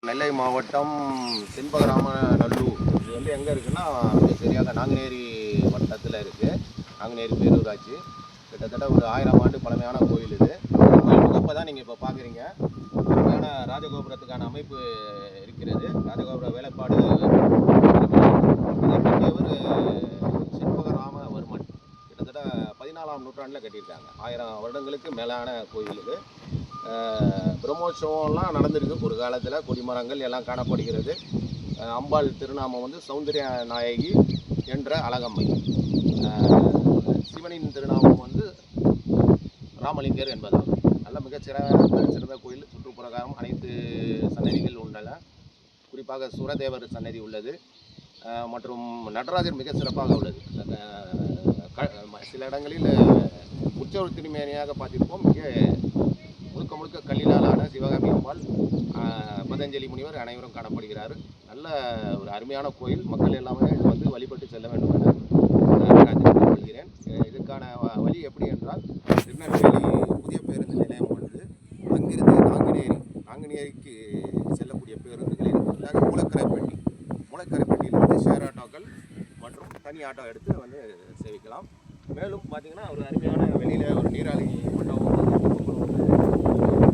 நெல்லை மாவட்டம் தென்பகிராம நல்லூர். இது வந்து எங்கே இருக்குன்னா சரியாக நாங்குநேரி வட்டத்தில் இருக்குது. நாங்குநேரி பேரூராட்சி. கிட்டத்தட்ட ஒரு 1000 ஆண்டு பழமையான கோயில் இது. கோயில் முகப்பை தான் நீங்கள் இப்போ பார்க்குறீங்க. அருமையான ராஜகோபுரத்துக்கான அமைப்பு இருக்கிறது. ராஜகோபுர வேலைப்பாடு கட்டியவர் செண்பகராமவர்மன். கிட்டத்தட்ட 14ஆம் நூற்றாண்டில் கட்டியிருக்காங்க. 1000 வருடங்களுக்கு மேலான கோயில் இது. பிரம்மோற்சவம்லாம் நடந்திருக்கு ஒரு காலத்தில். கொடிமரங்கள் எல்லாம் காணப்படுகிறது. அம்பாள் திருநாமம் வந்து சௌந்தரிய நாயகி என்ற அழகம்மை. சிவனின் திருநாமம் வந்து ராமலிங்கர் என்பதாகும். நல்ல மிகச்சிறந்த கோயில். சுற்றுப்புறகாரம் அனைத்து சன்னதிகள் உள்ளன. குறிப்பாக சுரதேவர் சன்னதி உள்ளது மற்றும் நடராஜர் மிக சிறப்பாக உள்ளது. சில இடங்களில் உற்சவர் திருமேனியாக பார்த்திருப்போம். இங்கே முழுக்க முழுக்க கல்லிலான சிவகாமி அம்பாள், பதஞ்சலி முனிவர் அனைவரும் காணப்படுகிறார். நல்ல ஒரு அருமையான கோயில். மக்கள் எல்லாமே வந்து வழிபட்டு செல்ல வேண்டும் என நான் தெரிவித்துக்கொள்கிறேன். இதுக்கான வழி எப்படி என்றால், திருநெல்வேலி புதிய பேருந்து நிலையம் உள்ளது. அங்கிருந்து நாங்குநேரிக்கு செல்லக்கூடிய பேருந்துகளில் மூலக்கரைப்பட்டியிலிருந்து ஷேர் ஆட்டோக்கள் மற்றும் தனி ஆட்டோ எடுத்து வந்து சேவிக்கலாம். மேலும் பார்த்திங்கன்னா ஒரு அருமையான வெளியில் ஒரு நீராளி மண்டபம்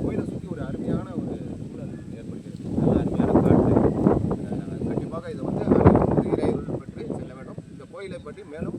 கோயிலை சுற்றி ஒரு அருமையான ஒரு சூழல் ஏற்படுகிறது. நல்ல அருமையான காற்று. கண்டிப்பாக இதை வந்து இறையருள் பெற்று செல்ல வேண்டும். இந்த கோயிலை பற்றி மேலும்